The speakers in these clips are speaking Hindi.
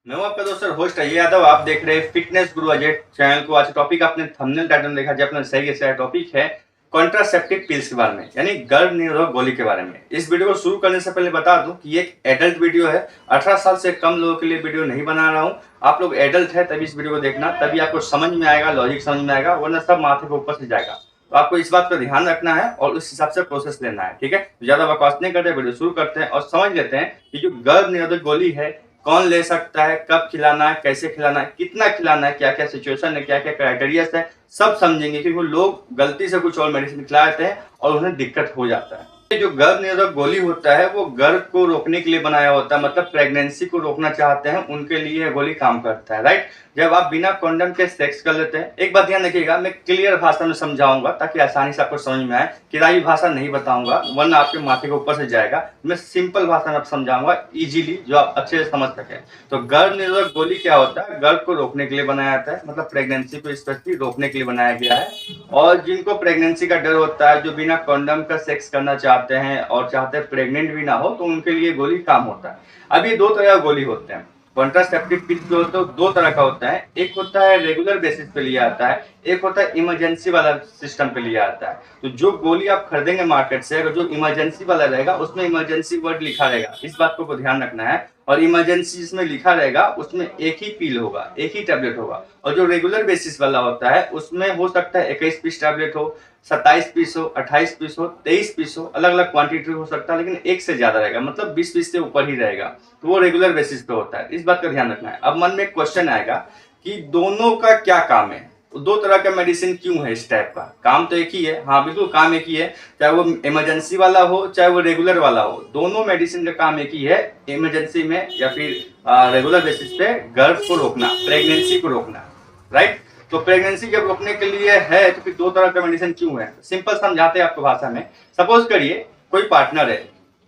मैं हूं आपका दोस्त और होस्ट अजय यादव। आप देख रहे हैं फिटनेस गुरु अजय चैनल को। आज टॉपिक आपने थंबनेल टाइटल में देखा, जो अपना सही है टॉपिक है कॉन्ट्रासेप्टिव पिल्स के बारे में, यानी गर्भ निरोधक गोली के बारे में। इस वीडियो को शुरू करने से पहले बता दूं कि ये एक एडल्ट वीडियो है। 18 साल से कम लोगों के लिए वीडियो नहीं बना रहा हूँ। आप लोग एडल्ट है तभी इस वीडियो को देखना, तभी आपको समझ में आएगा, लॉजिक समझ में आएगा, वरना सब माथे के ऊपर से जाएगा। तो आपको इस बात का ध्यान रखना है और उस हिसाब से प्रोसेस लेना है, ठीक है। तो ज्यादा बकवास नहीं करते, वीडियो शुरू करते हैं और समझ लेते हैं कि जो गर्भ निरोधक गोली है कौन ले सकता है, कब खिलाना है, कैसे खिलाना है, कितना खिलाना है, क्या क्या सिचुएशन है, क्या क्या क्राइटेरिया है, सब समझेंगे। क्योंकि लोग गलती से कुछ और मेडिसिन खिला देते हैं और उन्हें दिक्कत हो जाता है। जो गर्भ निरोधक गोली होता है वो गर्भ को रोकने के लिए बनाया होता है, मतलब प्रेगनेंसी को रोकना चाहते हैं उनके लिए यह गोली काम करता है, राइट। जब आप बिना कंडोम के सेक्स कर लेते हैं, एक बात ध्यान रखिएगा, मैं क्लियर भाषा में समझाऊंगा ताकि आसानी से आपको समझ में आए। किराई भाषा नहीं बताऊंगा वरना आपके माथे के ऊपर से जाएगा। मैं सिंपल भाषा में समझाऊंगा इजीली, जो आप अच्छे से समझ सके। तो गर्भ निरोधक गोली क्या होता है? गर्भ को रोकने के लिए बनाया जाता है, मतलब प्रेगनेंसी को स्पेशली रोकने के लिए बनाया गया है। और जिनको प्रेगनेंसी का डर होता है, जो बिना कंडोम का सेक्स करना चाहते हैं और चाहते हैं प्रेग्नेंट भी ना हो, तो उनके लिए गोली काम होता है। अब ये दो तरह का गोली होते हैं। कॉन्ट्रासेप्टिव पिल्स जो होता है दो तरह का होता है। एक होता है रेगुलर बेसिस पे लिया आता है, एक होता है इमरजेंसी वाला सिस्टम पे लिया आता है। तो जो गोली आप खरीदेंगे मार्केट से, अगर जो इमरजेंसी वाला रहेगा उसमें इमरजेंसी वर्ड लिखा रहेगा, इस बात को ध्यान रखना है। और इमरजेंसी जिसमें लिखा रहेगा उसमें एक ही पील होगा, एक ही टैबलेट होगा। और जो रेगुलर बेसिस वाला होता है उसमें हो सकता है 21 पीस टैबलेट हो, 27 पीस हो, 28 पीस हो, 23 पीस हो, अलग अलग क्वांटिटी हो सकता है, लेकिन एक से ज्यादा रहेगा, मतलब 20 पीस से ऊपर ही रहेगा। तो वो रेगुलर बेसिस पे होता है, इस बात का ध्यान रखना है। अब मन में एक क्वेश्चन आएगा कि दोनों का क्या काम है, दो तरह का मेडिसिन क्यों है? इस टाइप का काम तो एक ही है। हाँ बिल्कुल काम एक ही है, चाहे वो इमरजेंसी वाला हो चाहे वो रेगुलर वाला हो, दोनों मेडिसिन का काम एक ही है। इमरजेंसी में या फिर रेगुलर बेसिस पे गर्भ को रोकना, प्रेगनेंसी को रोकना, राइट। तो प्रेगनेंसी जब रोकने के लिए है तो फिर दो तरह का मेडिसिन क्यों है? सिंपल समझाते हैं आपको भाषा में। सपोज करिए कोई पार्टनर है,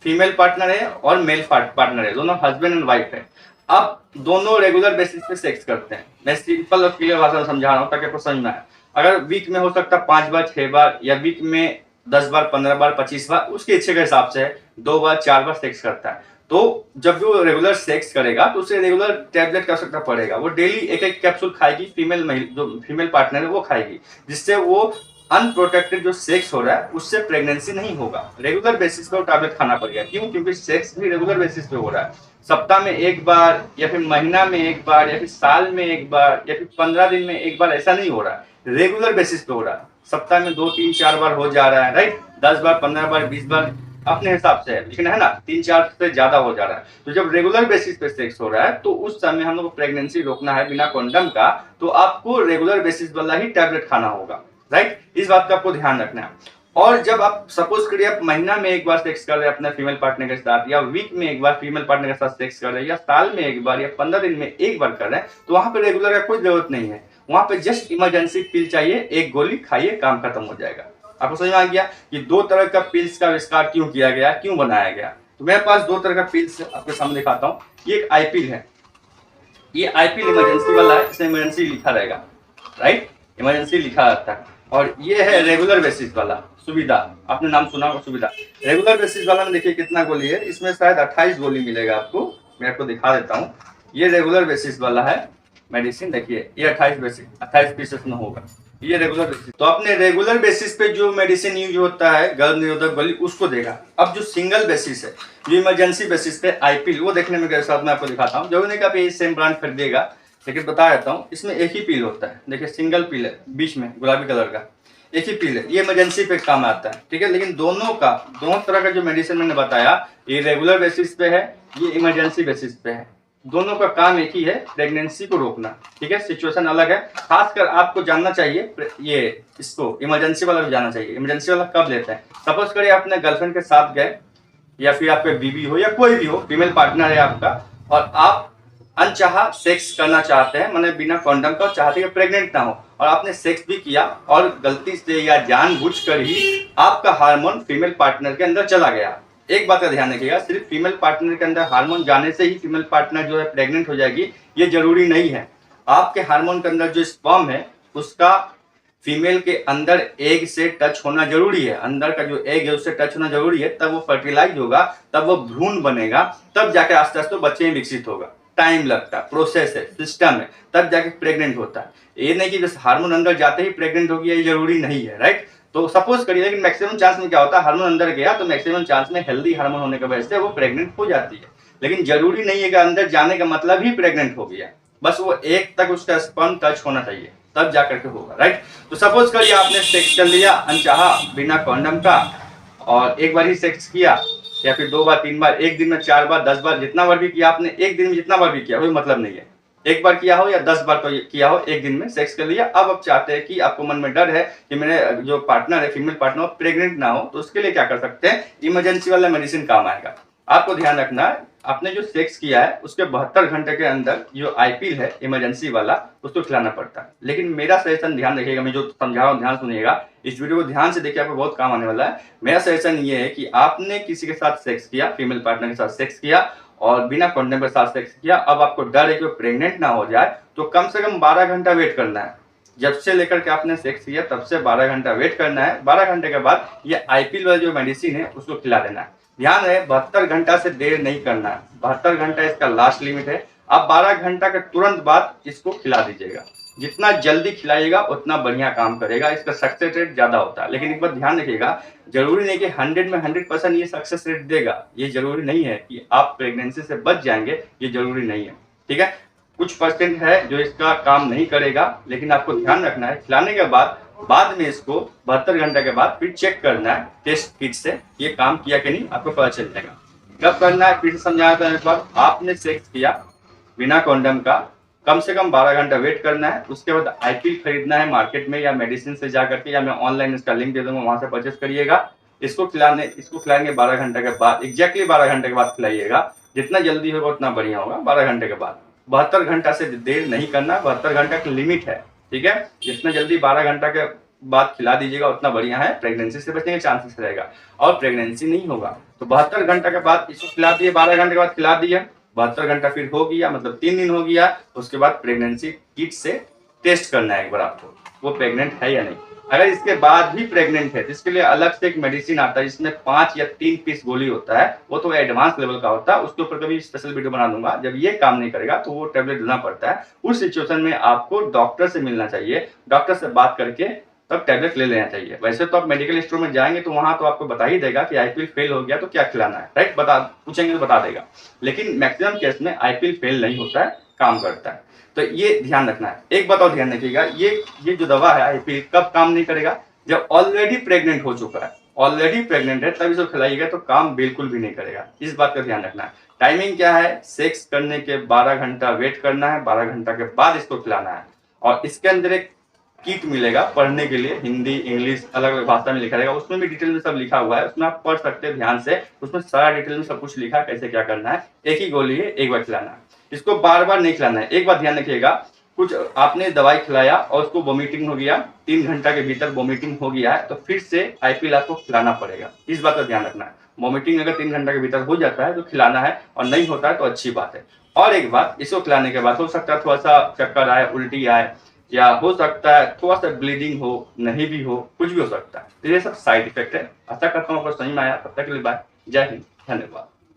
फीमेल पार्टनर है और मेल पार्टनर है, दोनों हस्बैंड एंड वाइफ है। अब दोनों रेगुलर बेसिस पे सेक्स करते हैं। मैं सिंपल और क्लियर भाषा में समझा रहा हूँ ताकि आपको समझ में आए। अगर वीक में हो सकता है 5 बार 6 बार, या वीक में 10 बार 15 बार 25 बार, उसकी इच्छा के हिसाब से 2 बार 4 बार सेक्स करता है। तो जब वो रेगुलर सेक्स करेगा तो उसे रेगुलर टैबलेट का आवश्यकता पड़ेगा। वो डेली एक एक कैप्सूल खाएगी, जो फीमेल पार्टनर है वो खाएगी, जिससे वो अनप्रोटेक्टेड जो सेक्स हो रहा है उससे प्रेगनेंसी नहीं होगा। रेगुलर बेसिस पे वो टैबलेट खाना पड़ेगा। क्यों? क्योंकि सेक्स भी रेगुलर बेसिस पे हो रहा है। सप्ताह में एक बार या फिर महीना में एक बार या फिर साल में एक बार या फिर 15 दिन में एक बार, ऐसा नहीं हो रहा है। रेगुलर बेसिस पे हो रहा है। सप्ताह में 2 3 4 बार हो जा रहा है, राइट। 10 बार 15 बार 20 बार अपने हिसाब से है, लेकिन है ना 3 4 से ज्यादा हो जा रहा है। तो जब रेगुलर बेसिस पे सेक्स हो रहा है तो उस समय हम लोग को प्रेगनेंसी रोकना है बिना कंडोम का, तो आपको रेगुलर बेसिस वाला ही टैबलेट खाना होगा, राइट। इस बात का आपको ध्यान रखना है। और जब आप सपोज करिए आप महीना में एक बार सेक्स कर रहे हैं अपने फीमेल पार्टनर के साथ, या वीक में एक बार फीमेल पार्टनर के साथ सेक्स कर रहे हैं, या साल में एक बार या 15 दिन में एक बार कर रहे हैं, तो वहां पे रेगुलर का कोई जरूरत नहीं है। वहां पे जस्ट इमरजेंसी पिल चाहिए, एक गोली खाइए, काम खत्म हो जाएगा। आपको समझ में आ गया कि दो तरह का पिल्स का आविष्कार क्यों किया गया, क्यों बनाया गया। तो मेरे पास दो तरह का पिल्स आपके सामने दिखाता हूँ। ये एक आईपिल है, ये आईपिल इमरजेंसी वाला है, इसमें इमरजेंसी लिखा रहेगा, राइट, इमरजेंसी लिखा रहता है। और ये है रेगुलर बेसिस वाला सुविधा, आपने नाम सुना होगा सुविधा। रेगुलर बेसिस वाला में देखिए कितना गोली है, इसमें शायद 28 गोली मिलेगा आपको। मैं आपको दिखा देता हूँ। ये रेगुलर बेसिस वाला है मेडिसिन, देखिए ये 28 पीसेस में होगा। ये रेगुलर बेसिस, तो अपने रेगुलर बेसिस पे जो मेडिसिन यूज होता है गर्भ निरोधक गोली, उसको देगा। अब जो सिंगल बेसिस है, जो इमरजेंसी बेसिस पे आईपिल, वो देखने में साथ में आपको दिखाता हूँ। जरूरी नहीं कि आप ये सेम ब्रांड खरीदिएगा, लेकिन बता देता हूँ। इसमें एक ही पील होता है, देखिए सिंगल पील है, बीच में गुलाबी कलर का एक ही पील है। ये इमरजेंसी पे काम आता है, ठीक है। लेकिन दोनों तरह का जो मेडिसिन मैंने बताया, ये रेगुलर बेसिस पे है, ये इमरजेंसी बेसिस पे है। दोनों का काम एक ही है, प्रेगनेंसी को रोकना, ठीक है। सिचुएशन अलग है। खासकर आपको जानना चाहिए ये, इसको इमरजेंसी वाला भी जानना चाहिए। इमरजेंसी वाला कब लेते हैं? सपोज करिए अपने गर्लफ्रेंड के साथ गए, या फिर आपके बीवी हो या कोई भी हो, फीमेल पार्टनर है आपका, और आप अनचाहा सेक्स करना चाहते हैं, मैंने बिना कंडोम का, चाहते हैं प्रेग्नेंट ना हो, और आपने सेक्स भी किया और गलती से या जानबूझकर ही आपका हार्मोन फीमेल पार्टनर के अंदर चला गया। एक बात का ध्यान रखिएगा, सिर्फ फीमेल पार्टनर के अंदर हार्मोन जाने से ही फीमेल पार्टनर जो है प्रेग्नेंट हो जाएगी, ये जरूरी नहीं है। आपके हार्मोन के अंदर जो स्पर्म है उसका फीमेल के अंदर एग से टच होना जरूरी है। अंदर का जो एग है उससे टच होना जरूरी है, तब वो फर्टिलाइज होगा, तब वो भ्रूण बनेगा, तब जाके आस्ते आस्ते बच्चे में विकसित होगा। टाइम लगता है, प्रोसेस है, सिस्टम है, तब जाके प्रेग्नेंट होता है। ये नहीं कि बस हार्मोन अंदर जाते ही प्रेग्नेंट हो गया, ये जरूरी नहीं है, राइट। तो सपोज करिए, लेकिन मैक्सिमम चांस में क्या होता है, हार्मोन अंदर गया तो मैक्सिमम चांस में हेल्दी हार्मोन होने की वजह से वो प्रेग्नेंट हो जाती है। लेकिन जरूरी नहीं है कि अंदर जाने का मतलब ही प्रेग्नेंट हो गया, बस वो एक तक उसका स्पर्म टच होना चाहिए, तब जाकर के होगा, राइट। तो सपोज करिए आपने सेक्स कर लिया अनचाहा बिना कॉन्डम का, और एक बार ही सेक्स किया, या फिर 2 बार 3 बार, एक दिन में 4 बार 10 बार, जितना बार भी किया आपने, एक दिन में जितना बार भी किया कोई मतलब नहीं है। एक बार किया हो या 10 बार किया हो, एक दिन में सेक्स कर लिया। अब आप चाहते हैं कि आपको मन में डर है कि मेरे जो पार्टनर है, फीमेल पार्टनर, प्रेग्नेंट ना हो, तो उसके लिए क्या कर सकते हैं, इमरजेंसी वाला मेडिसिन काम आएगा। आपको ध्यान रखना है, आपने जो सेक्स किया है उसके 72 घंटे के अंदर जो आईपीएल है इमरजेंसी वाला, उसको खिलाना पड़ता है। लेकिन मेरा सजेशन ध्यान रखिएगा, मैं जो समझा रहा हूँ ध्यान सुनिएगा, इस वीडियो को ध्यान से देखिए, आपको बहुत काम आने वाला है। मेरा सजेशन ये है कि आपने किसी के साथ सेक्स किया, फीमेल पार्टनर के साथ सेक्स किया और बिना कॉन्डम के साथ सेक्स किया, अब आपको डर है कि वो प्रेग्नेंट ना हो जाए, तो कम से कम 12 घंटा वेट करना है। जब से लेकर के आपने सेक्स किया तब से 12 घंटा वेट करना है। 12 घंटे के बाद ये आईपीएल वाला जो मेडिसिन है उसको खिला देना है। ध्यान रहे, 72 घंटा से देर नहीं करना है, 72 घंटा इसका लास्ट लिमिट है। आप 12 घंटा के तुरंत बाद इसको खिला दीजिएगा। जितना जल्दी खिलाइएगा उतना बढ़िया काम करेगा, इसका सक्सेस रेट ज्यादा होता है। लेकिन एक बात ध्यान रखिएगा, जरूरी नहीं कि 100 में 100% ये सक्सेस रेट देगा, ये जरूरी नहीं है कि आप प्रेगनेंसी से बच जाएंगे, ये जरूरी नहीं है, ठीक है। कुछ परसेंट है जो इसका काम नहीं करेगा, लेकिन आपको ध्यान रखना है, खिलाने के बाद में इसको 72 घंटे के बाद फिर चेक करना है टेस्ट किट से, ये काम किया कि नहीं, आपको पता चल जाएगा। कब करना है, फिर से समझाया था एक बार, आपने सेक्स किया बिना कॉन्डम का, कम से कम 12 घंटा वेट करना है। उसके बाद आईपीएल खरीदना है मार्केट में या मेडिसिन से जाकर के, या मैं ऑनलाइन इसका लिंक दे दूंगा, वहां से परचेस करिएगा। इसको खिलाएंगे 12 घंटे के बाद, एग्जैक्टली 12 घंटे के बाद खिलाइएगा। जितना जल्दी होगा उतना बढ़िया होगा। 12 घंटे के बाद, 72 घंटा से देर नहीं करना, 72 घंटा की लिमिट है, ठीक है। जितना जल्दी 12 घंटा के बाद खिला दीजिएगा उतना बढ़िया है, प्रेगनेंसी से बचने के चांसेस रहेगा। और प्रेगनेंसी नहीं होगा तो 72 घंटा के बाद इसको खिला दिए, 12 घंटे के बाद खिला दिए, 72 घंटा फिर हो गया, मतलब 3 दिन हो गया। उसके बाद प्रेगनेंसी किट से टेस्ट करना है एक बार आपको, वो प्रेग्नेंट है या नहीं। अगर इसके बाद भी प्रेग्नेंट है तो इसके लिए अलग से एक मेडिसिन आता है, जिसमें 5 या 3 पीस गोली होता है, वो तो एडवांस लेवल का होता है, उसके ऊपर कभी स्पेशल वीडियो बना दूंगा। जब ये काम नहीं करेगा तो वो टेबलेट देना पड़ता है। उस सिचुएशन में आपको डॉक्टर से मिलना चाहिए, डॉक्टर से बात करके तब टैबलेट ले लेना चाहिए। वैसे तो आप मेडिकल स्टोर में जाएंगे तो वहां तो आपको बता ही देगा कि आईपीएल फेल हो गया तो क्या खिलाना है, राइट, पूछेंगे तो बता देगा। लेकिन मैक्सिमम केस में आईपीएल फेल नहीं होता है, काम करता है। तो ये ध्यान रखना है। एक बात और ध्यान रखिएगा, ये जो दवा है आईपीएल कब काम नहीं करेगा, जब ऑलरेडी प्रेग्नेंट हो चुका है, ऑलरेडी प्रेग्नेंट है तब इसको खिलाइएगा तो काम बिल्कुल भी नहीं करेगा। इस बात का ध्यान रखना है। टाइमिंग क्या है, सेक्स करने के 12 घंटा वेट करना है, 12 घंटा के बाद इसको खिलाना है। और इसके अंदर एक किट मिलेगा पढ़ने के लिए, हिंदी इंग्लिश अलग अलग भाषा में लिखा रहेगा, उसमें भी डिटेल में सब लिखा हुआ है, उसमें आप पढ़ सकते हैं ध्यान से। उसमें सारा डिटेल में सब कुछ लिखा, कैसे क्या करना है। एक ही गोली है, एक बार खिलाना है, इसको बार बार नहीं खिलाना है। एक बात ध्यान रखिएगा, कुछ आपने दवाई खिलाया और उसको वोमिटिंग हो गया, 3 घंटा के भीतर वोमिटिंग हो गया है, तो फिर से आईपीएल आपको खिलाना पड़ेगा। इस बात का ध्यान रखना है। वोमिटिंग अगर 3 घंटा के भीतर हो जाता है तो खिलाना है, और नहीं होता है तो अच्छी बात है। और एक बात, इसको खिलाने के बाद हो सकता है थोड़ा सा चक्कर आए, उल्टी आए, या हो सकता है थोड़ा सा ब्लीडिंग हो, नहीं भी हो, कुछ भी हो सकता है। तो ये सब साइड इफेक्ट है। आशा करता हूँ आपको समझ में आया। तब तक के लिए बाय, जय हिंद, धन्यवाद।